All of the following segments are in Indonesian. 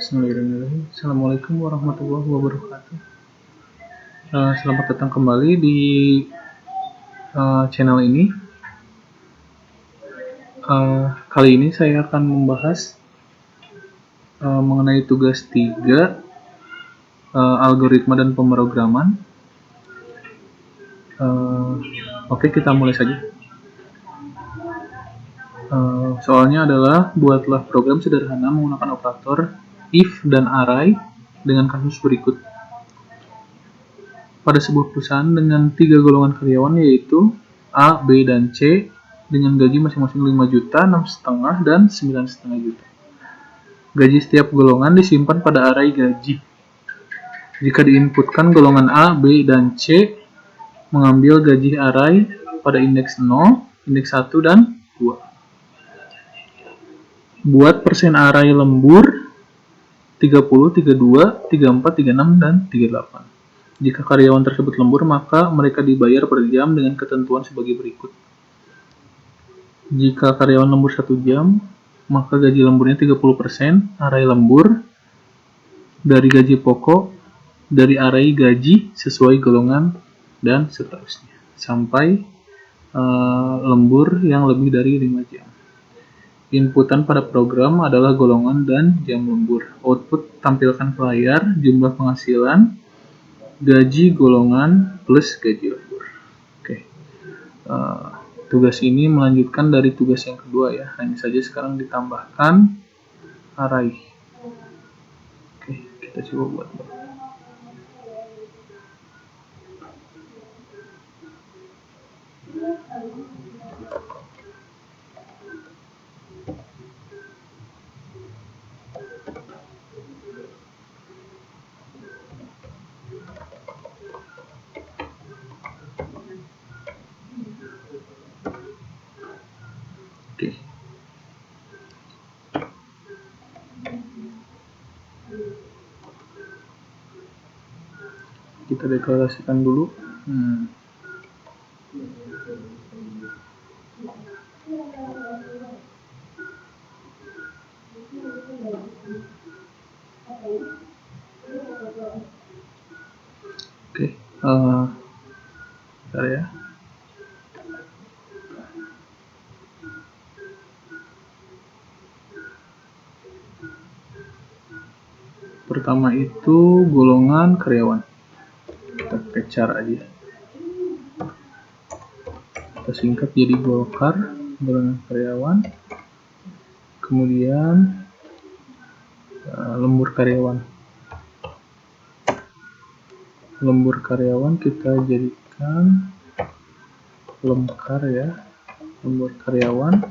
Bismillahirrahmanirrahim. Assalamualaikum warahmatullahi wabarakatuh. Selamat datang kembali di channel ini. Kali ini saya akan membahas mengenai tugas 3 algoritma dan pemrograman. Oke, kita mulai saja. Soalnya adalah buatlah program sederhana menggunakan operator if dan array dengan kasus berikut. Pada sebuah perusahaan dengan 3 golongan karyawan, yaitu A, B, dan C, dengan gaji masing-masing 5 juta, 6,5, dan 9,5 juta. Gaji setiap golongan disimpan pada array gaji. Jika diinputkan golongan A, B, dan C, mengambil gaji array pada indeks 0, indeks 1, dan 2. Buat persen array lembur 30, 32, 34, 36, dan 38. Jika karyawan tersebut lembur, maka mereka dibayar per jam dengan ketentuan sebagai berikut. Jika karyawan lembur 1 jam, maka gaji lemburnya 30% array lembur dari gaji pokok dari array gaji sesuai golongan dan seterusnya sampai lembur yang lebih dari 5 jam. Inputan pada program adalah golongan dan jam lembur. Output tampilkan ke layar jumlah penghasilan, gaji golongan plus gaji lembur. Oke. Tugas ini melanjutkan dari tugas yang kedua ya. Hanya saja sekarang ditambahkan array. Oke, kita coba buat. Oke. Kita deklarasikan dulu. Oke, bentar ya. Pertama itu golongan karyawan. Kita pakai char aja. Kita singkat jadi golkar, golongan karyawan. Kemudian lembur karyawan. Lembur karyawan kita jadikan lemkar ya, lembur karyawan.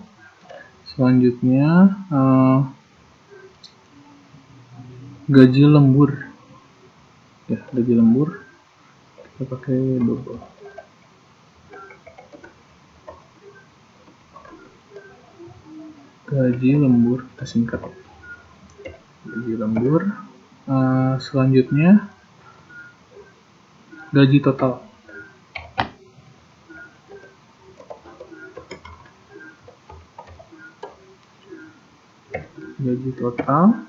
Selanjutnya gaji lembur ya, gaji lembur kita pakai double. Gaji lembur kita singkat, gaji lembur. Selanjutnya gaji total. Gaji total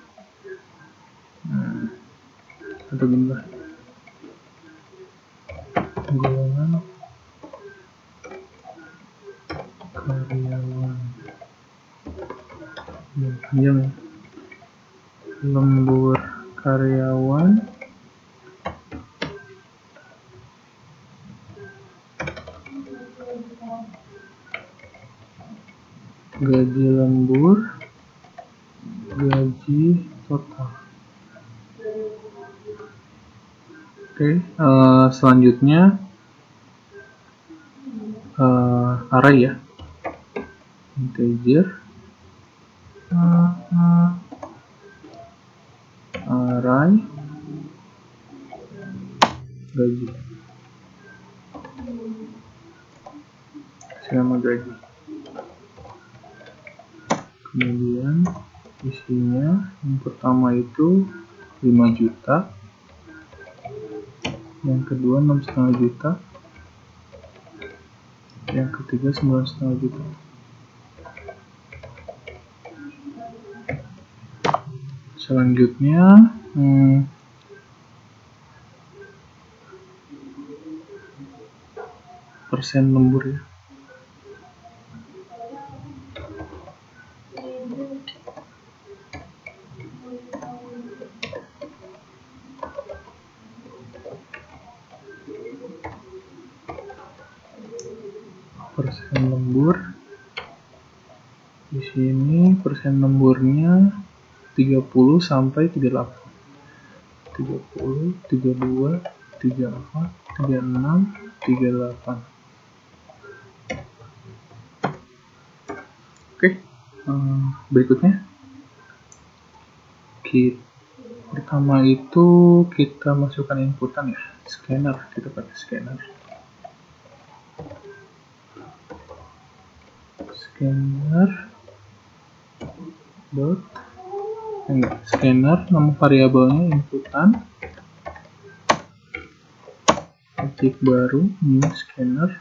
atau gini lah, golongan karyawan yang panjang ya. Lembur karyawan gaji lembur gaji total. Oke, selanjutnya array ya, integer array gaji, sama gaji. Kemudian isinya yang pertama itu 5 juta, yang kedua 6,5 juta, yang ketiga 9,5 juta. Selanjutnya persen lembur ya. Persen lembur di sini, persen lemburnya 30 sampai 38. 30, 32, 34, 36, 38. Oke, berikutnya pertama itu kita masukkan inputan ya, scanner, kita pakai scanner. Scanner nama variabelnya inputan, objek baru new scanner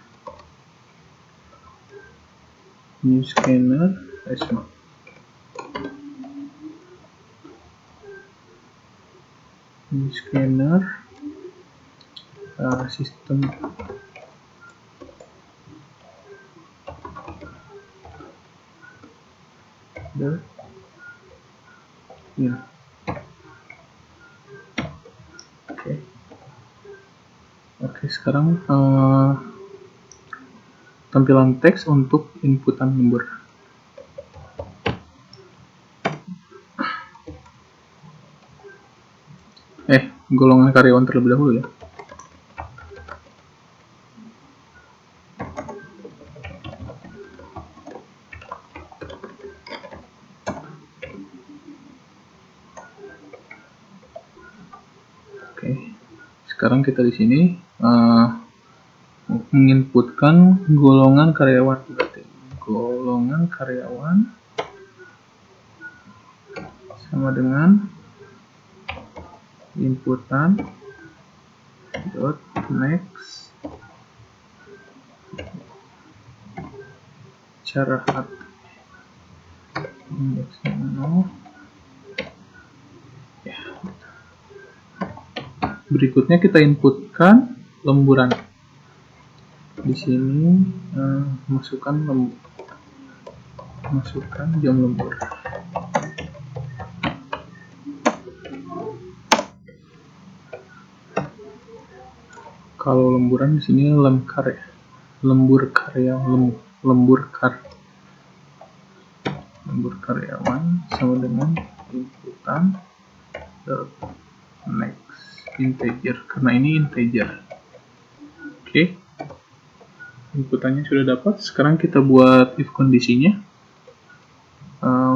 esma. New scanner sistem ya. Oke, sekarang tampilan teks untuk inputan lembur. Golongan karyawan terlebih dahulu ya. Oke, sekarang kita di sini menginputkan golongan karyawan, berarti golongan karyawan sama dengan inputan dot next carahat indeksnya 0 ya. Berikutnya kita inputkan lemburan. Di sini masukkan jam lembur. Kalau lemburan di sini lemkar ya, lembur karyawan sama dengan inputan next integer, karena ini integer. Oke, inputannya sudah dapat. Sekarang kita buat if kondisinya.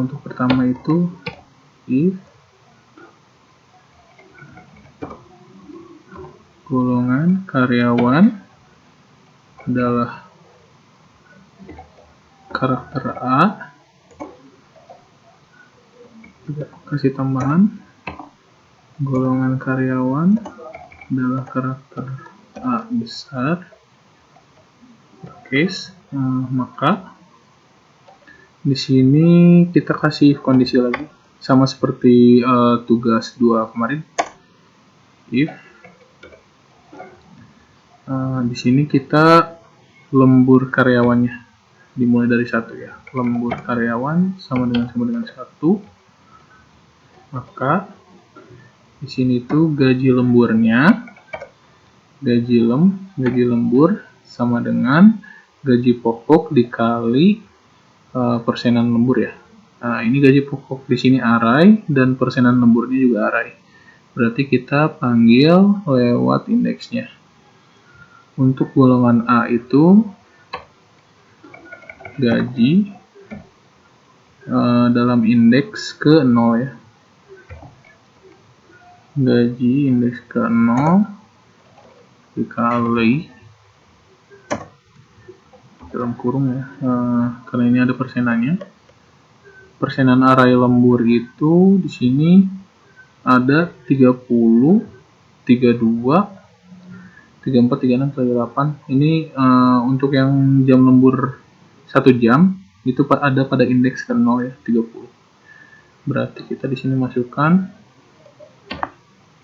Untuk pertama itu if golongan karyawan adalah karakter A, kasih tambahan golongan karyawan adalah karakter A besar, case, maka di sini kita kasih if kondisi lagi, sama seperti tugas 2 kemarin. If di sini kita lembur karyawannya dimulai dari 1 ya. Lembur karyawan sama dengan 1, maka di sini tuh gaji lemburnya, gaji lembur sama dengan gaji pokok dikali persenan lembur ya. Nah, ini gaji pokok di sini array dan persenan lemburnya juga array. Berarti kita panggil lewat indeksnya. Untuk golongan A itu gaji dalam indeks ke 0 ya. Gaji indeks ke 0 dikali dalam kurung ya, karena ini ada persenannya. Persenan array lembur itu di sini ada 30, 32, 34, 36, 38. Ini untuk yang jam lembur 1 jam itu ada pada indeks ke 0 ya, 30. Berarti kita di sini masukkan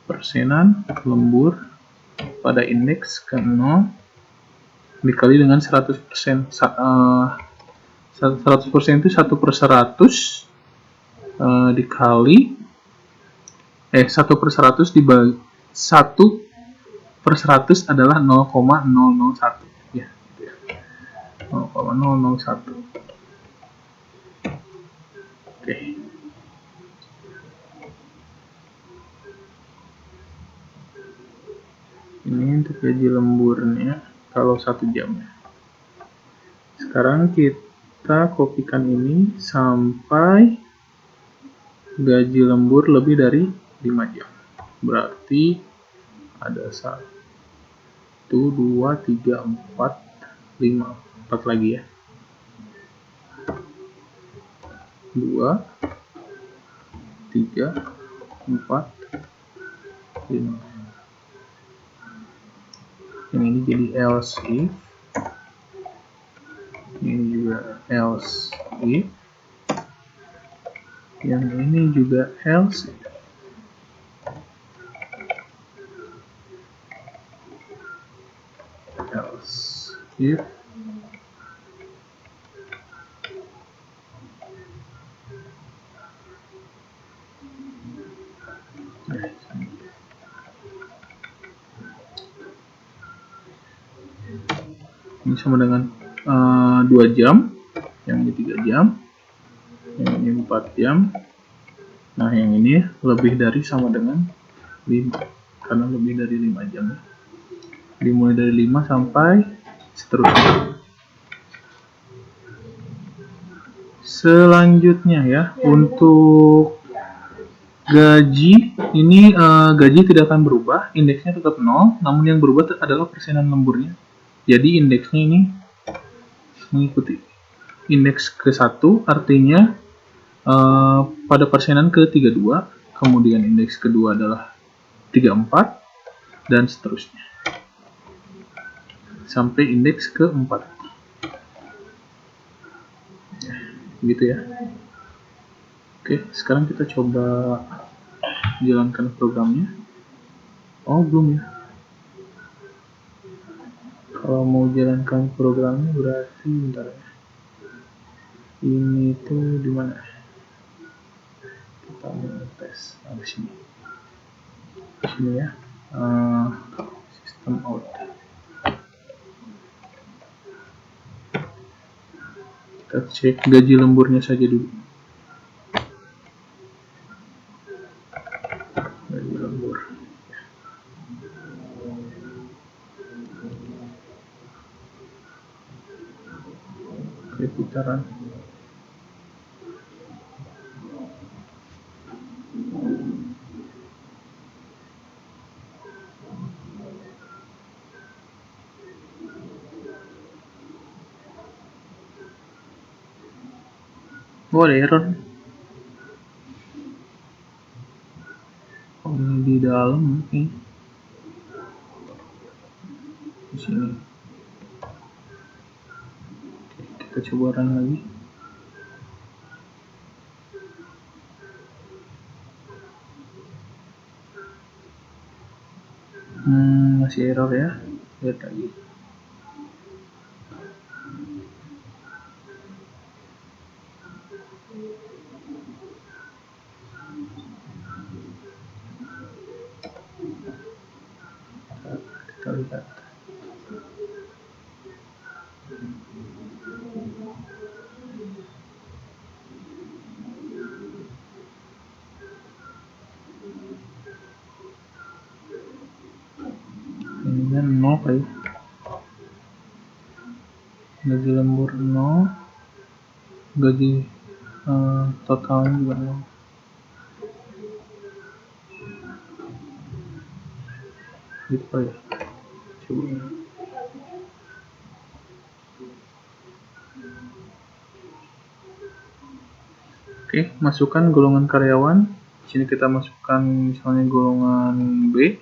persenan lembur pada indeks ke 0 dikali dengan 100%. 100% itu 1/100 dikali 1/100 dibagi 1/100 adalah 0,001 ya, 0,001. Oke. Ini untuk gaji lemburnya kalau 1 jam. Sekarang kita kopikan ini sampai gaji lembur lebih dari 5 jam. Berarti ada 1, 2, 3, 4, 5. 4 lagi ya. 2, 3, 4, 5. Yang ini jadi else if. Ini juga else if. Yang ini juga else if. Else if. Ini sama dengan 2 jam, yang ini 3 jam, yang ini 4 jam. Nah, yang ini lebih dari sama dengan 5, karena lebih dari 5 jam. Dimulai dari 5 sampai seterusnya. Selanjutnya ya, untuk gaji, ini gaji tidak akan berubah, indeksnya tetap 0, namun yang berubah adalah persenan lemburnya. Jadi indeksnya ini mengikuti indeks ke-1, artinya pada persenan ke-32, kemudian indeks kedua adalah 34, dan seterusnya sampai indeks ke-4. Gitu ya. Oke, sekarang kita coba jalankan programnya. Oh, belum ya. Kalau mau jalankan programnya berarti bentar ya. Ini tuh di mana? Kita mau tes di sini. Di sini ya. System out. Kita cek gaji lemburnya saja dulu. Gaji lembur. Oke, putaran. Oh, ada error. Oh, ini di dalam nih. Di sini. Oke, kita coba run lagi. Masih error ya. Lihat lagi. Kita lihat. Ini kan 0 kali. Gaji lembur 0. Gaji totalnya juga 0. Gitu kali ya. Coba. Oke, masukkan golongan karyawan. Di sini kita masukkan misalnya golongan B.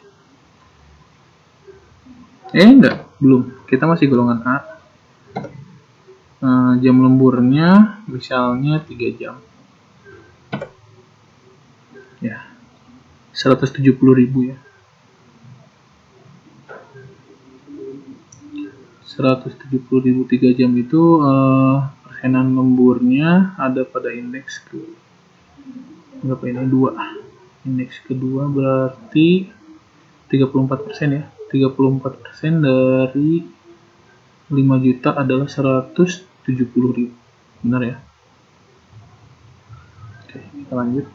Enggak, belum. Kita masih golongan A. Jam lemburnya misalnya 3 jam. Ya, 170.000 ya. 170.000 3 jam itu persenan lemburnya ada pada indeks ke berapa ini? 2. Indeks kedua berarti 34% ya. 34% dari 5 juta adalah 170.000. Benar ya? Oke, kita lanjut.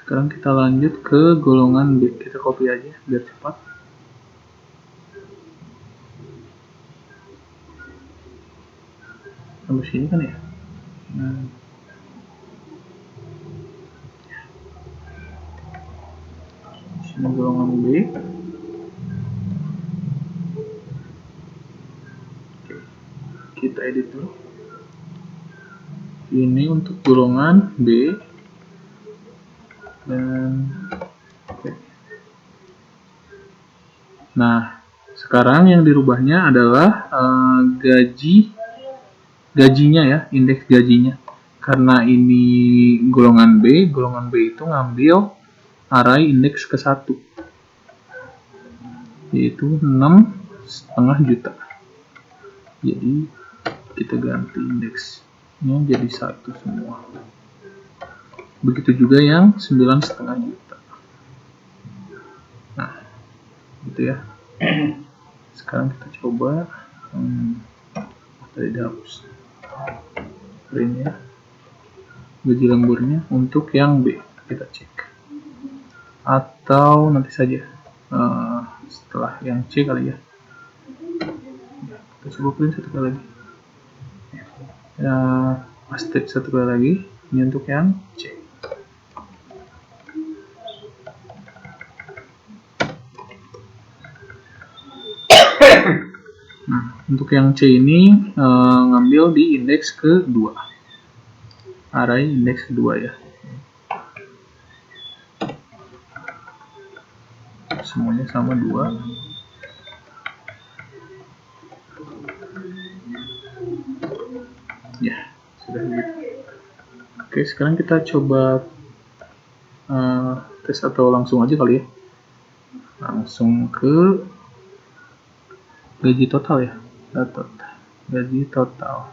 Sekarang kita lanjut ke golongan B. Kita copy aja biar cepat. Sampai sini kan ya? Sini golongan B. Oke, kita edit dulu. Ini untuk golongan B. Dan oke. Nah, sekarang yang dirubahnya adalah gajinya ya, indeks gajinya. Karena ini golongan B itu ngambil array indeks ke-1, yaitu 6,5 juta. Jadi kita ganti indeksnya jadi 1 semua. Begitu juga yang 9,5 juta. Nah, gitu ya. Sekarang kita coba tadi dihapus print ya, gaji lemburnya untuk yang B kita cek, atau nanti saja setelah yang C kali ya. Kita coba print satu kali lagi ya, paste satu kali lagi. Ini untuk yang C. Nah, untuk yang C ini ngambil di indeks kedua, array indeks kedua ya. Semuanya sama 2. Ya, sudah gitu. Oke, sekarang kita coba tes atau langsung aja kali ya. Langsung ke gaji total ya. Gaji total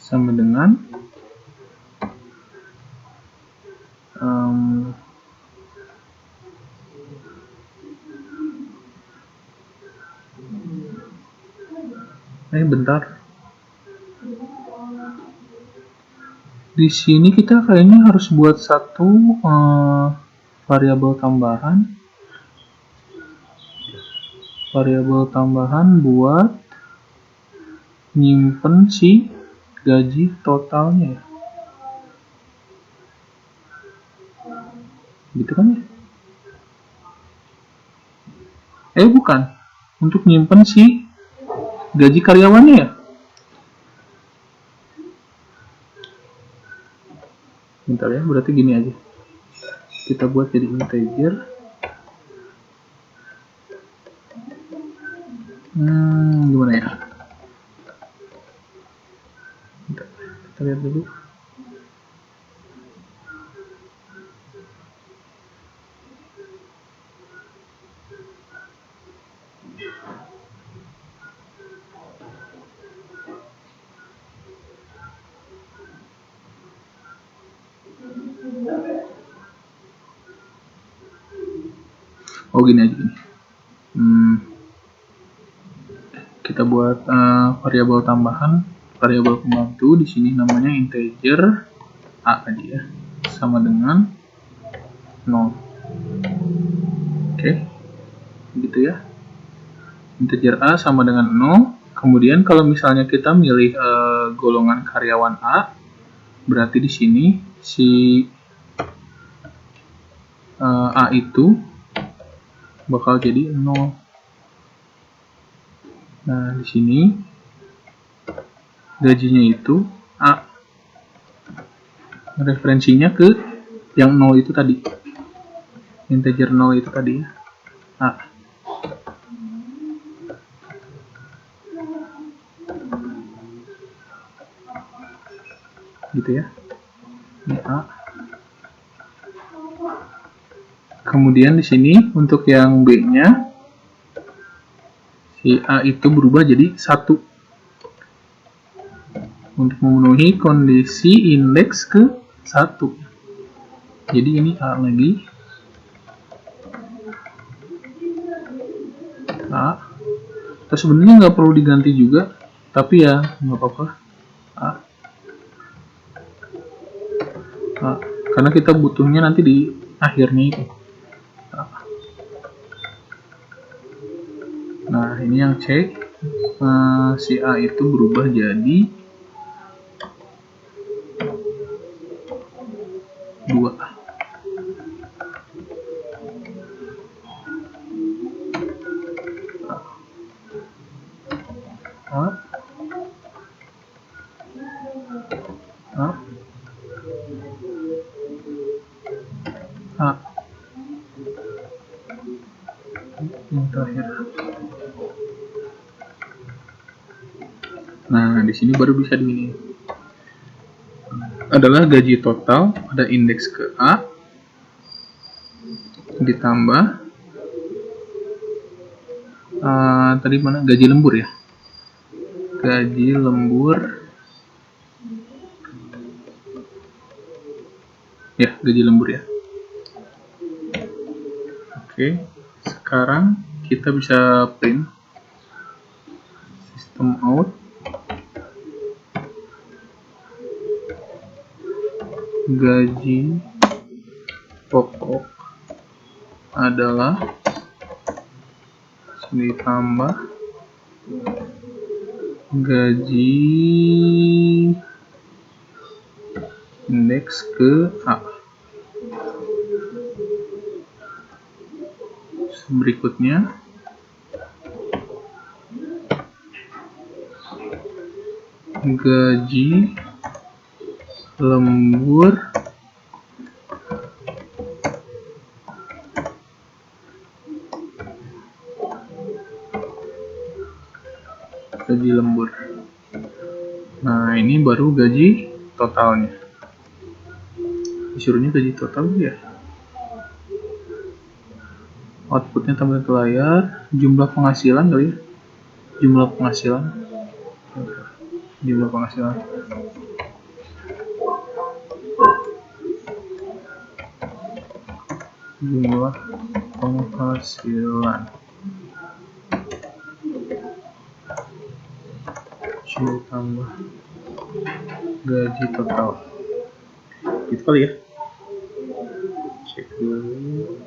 sama dengan bentar. Di sini kita kayaknya harus buat satu variabel tambahan buat nyimpen si gaji totalnya ya. Gitu kan ya? Bukan. Untuk nyimpen si gaji karyawannya ya. Bentar ya, berarti gini aja. Kita buat jadi integer. Gimana ya? Bentar, kita lihat dulu. Oh, gini aja gini. Kita buat variabel tambahan, variabel pembantu di sini namanya integer a aja ya, sama dengan 0. Oke, gitu ya. Integer a sama dengan 0. Kemudian kalau misalnya kita milih golongan karyawan A, berarti di sini si A itu bakal jadi 0. Nah, di sini gajinya itu A. Referensinya ke yang 0 itu tadi. integer 0 itu tadi ya, A. Gitu ya, ini A. Kemudian di sini untuk yang B-nya, si A itu berubah jadi 1 untuk memenuhi kondisi indeks ke 1. Jadi ini A lagi, A. Terus sebenarnya nggak perlu diganti juga, tapi ya nggak apa-apa, A. A. Karena kita butuhnya nanti di akhirnya itu. A. Nah ini yang cek, si A itu berubah jadi 2. A. A. A. Yang terakhir. Nah, di sini baru bisa begini. Adalah gaji total pada indeks ke A ditambah tadi mana gaji lembur ya? Gaji lembur. Ya, gaji lembur ya. Oke, sekarang kita bisa print system out gaji pokok adalah ditambah gaji indeks ke A. Berikutnya gaji lembur Nah ini baru gaji totalnya, disuruhnya gaji total ya. Outputnya tampilkan ke layar, jumlah penghasilan kali ya, jumlah penghasilan jumlah penghasilan tambah gaji total, gitu kali ya. Cek dulu.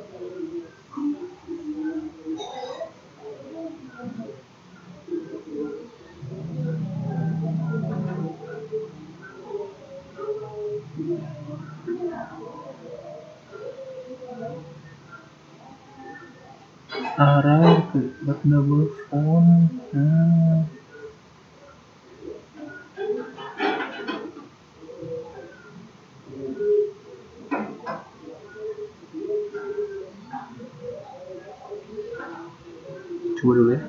Arah buat double font. Coba dulu ya.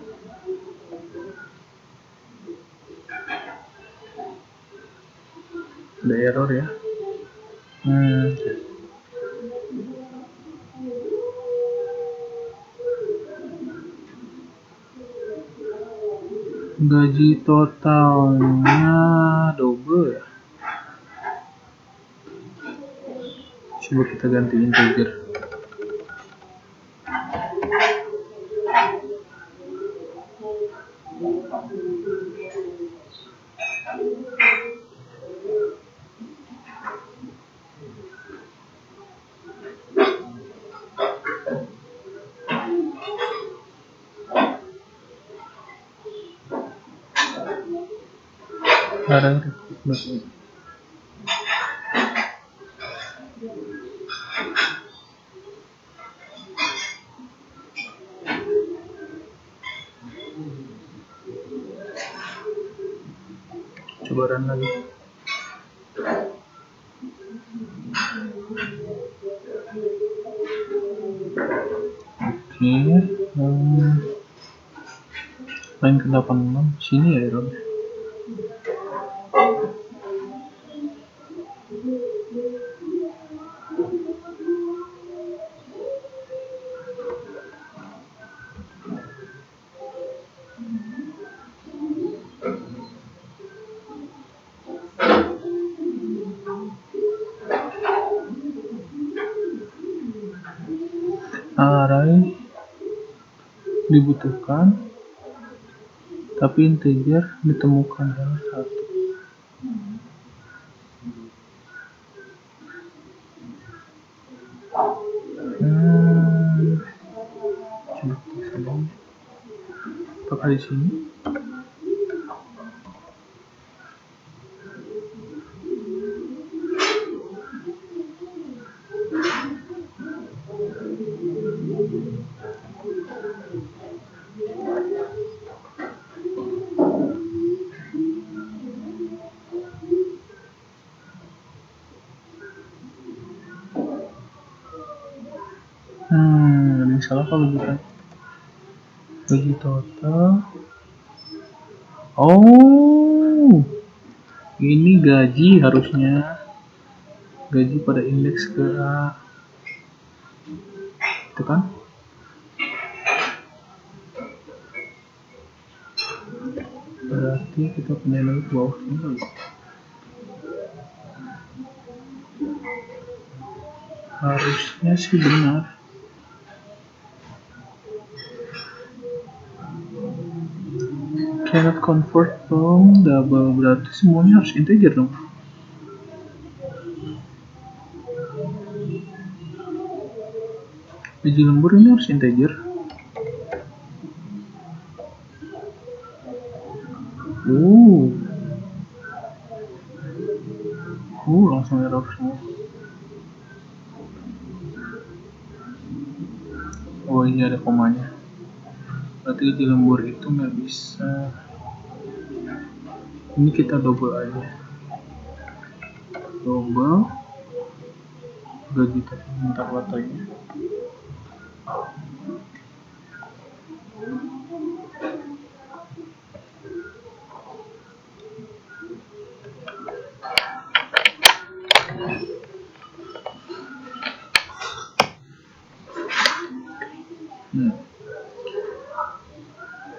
Ada error ya. Gaji totalnya double ya. Coba kita ganti integer. Sekarang coba run lagi. Line ke 86 sini ya errornya. Array dibutuhkan, tapi integer ditemukan dalam 1. Coba kita apakah di sini? Ada yang salah kalau bukan bagi total. Oh, ini gaji harusnya, gaji pada indeks ke A, itu kan? Berarti kita pindah lagi ke bawah ini lagi. Harusnya sih benar. Cannot convert from double, berarti semuanya harus integer dong. Gaji lembur ini harus integer. Langsung error semua. Oh ini ada komanya. Berarti gaji lembur itu nggak bisa. Ini kita double aja. Double gaji tadi, minta baterainya.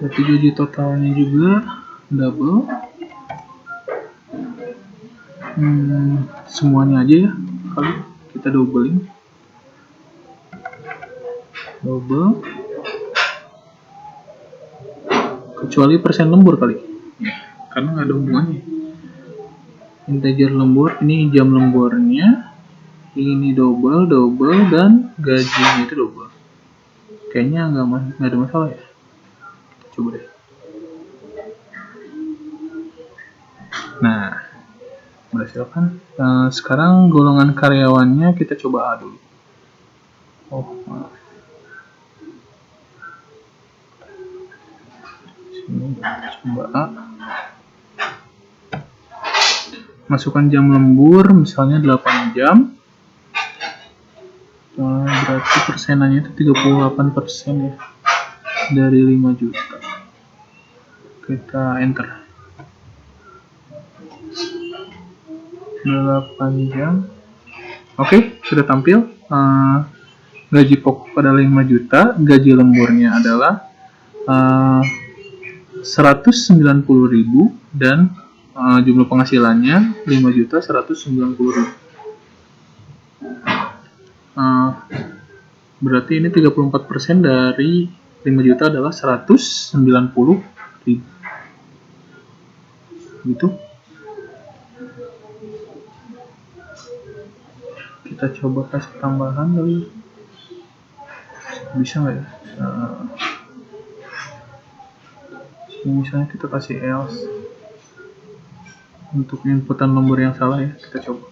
Berarti gaji totalnya juga double. Semuanya aja ya, kali kita doubling. Double. Kecuali persen lembur kali, karena nggak ada hubungannya. Integer lembur, ini jam lemburnya, ini double, dan gajinya itu double. Kayaknya nggak ada masalah ya. Coba deh. Nah, berhasil kan? Sekarang golongan karyawannya kita coba A dulu. Maaf. Sini coba A. Masukkan jam lembur, misalnya 8 jam. Berarti persenannya itu 38% ya, dari 5 juta. Kita enter. 8 jam. Oke, sudah tampil. Gaji pokok adalah 5 juta, gaji lemburnya adalah 190.000 dan jumlah penghasilannya 5.190.000. Berarti ini 34% dari 5 juta adalah 190.000. Gitu. Kita coba kasih tambahan kali. Bisa nggak ya? Misalnya kita kasih else untuk inputan lembur yang salah ya. Kita coba.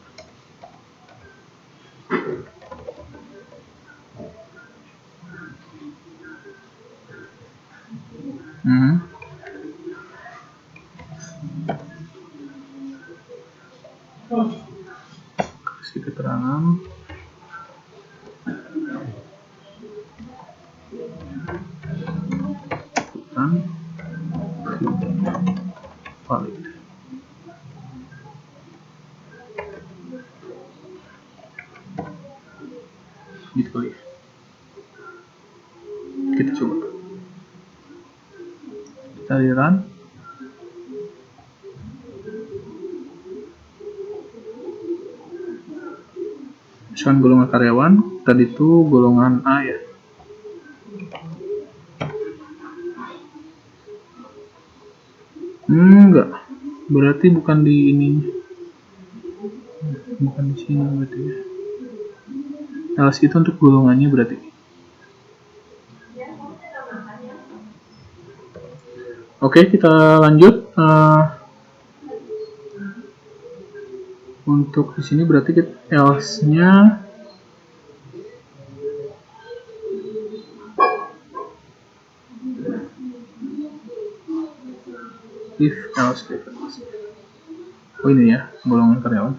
Kasih keterangan. inputan valid. Gitu kali ya. Kita coba. Kita run. Misalkan golongan karyawan, tadi itu golongan A ya. Enggak, berarti bukan di ini, bukan di sini berarti ya. Else itu untuk golongannya berarti. Oke, kita lanjut. Untuk di sini berarti kita else-nya if else statement. Oh ini ya, golongan karyawan.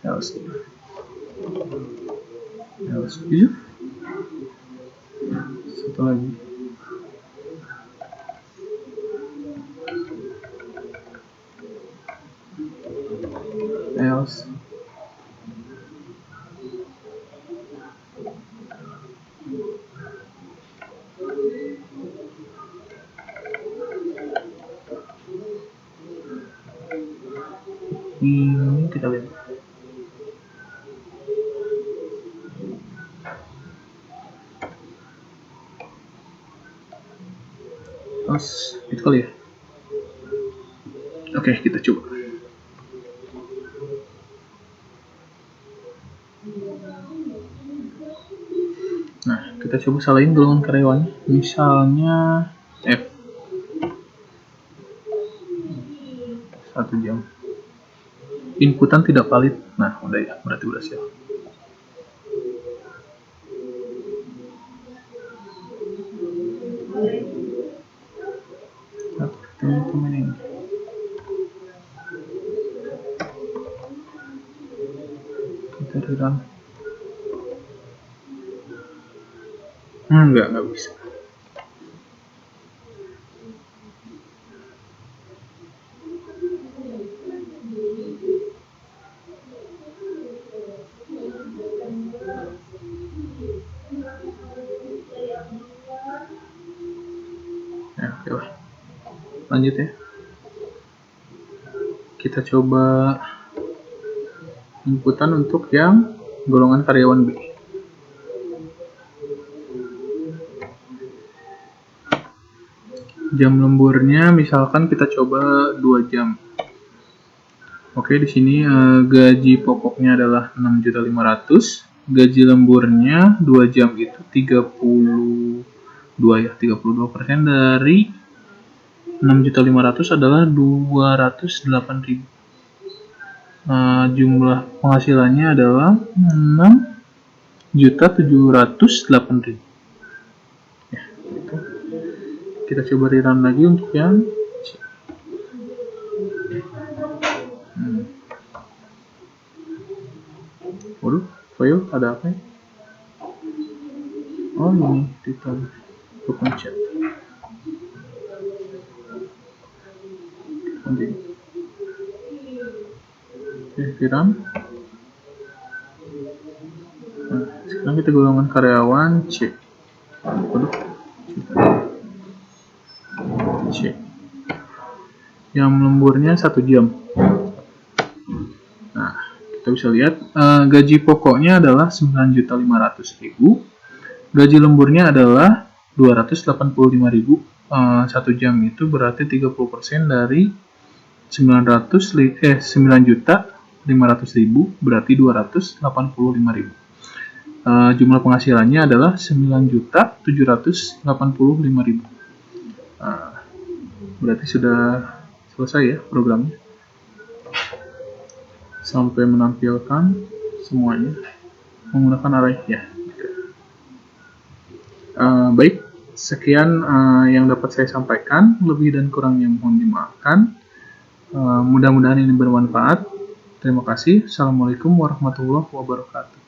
Else if satu lagi else ini kita lihat. Terus itu kali ya. Oke, kita coba. Nah, kita coba salahin golongan karyawan. Misalnya F 1 jam. Inputan tidak valid. Nah, udah ya, berarti udah siap. Teman-teman ini. Kita rerun. Nggak bisa. Ya, oke lah. Lanjut ya. Kita coba inputan untuk yang golongan karyawan B. Jam lemburnya misalkan kita coba 2 jam. Oke, di sini gaji pokoknya adalah 6.500.000. Gaji lemburnya 2 jam itu 32 ya, 32% dari 6.500.000 adalah 208.000. Jumlah penghasilannya adalah 6.708.000. Ya, gitu. Kita coba rerun lagi untuk yang waduh, file ada apa ya? Oh ini kita pencet. Oke, run. Nah, sekarang kita golongan karyawan C. Waduh, C. Yang lemburnya 1 jam. Nah, kita bisa lihat gaji pokoknya adalah 9.500.000. Gaji lemburnya adalah 285.000. 1 jam itu berarti 30% dari 9.500.000 berarti 285.000. Jumlah penghasilannya adalah 9.785.000. Berarti sudah selesai ya programnya. Sampai menampilkan semuanya menggunakan array ya. Baik, sekian yang dapat saya sampaikan. Lebih dan kurangnya mohon dimaafkan. Mudah-mudahan ini bermanfaat. Terima kasih. Assalamualaikum warahmatullahi wabarakatuh.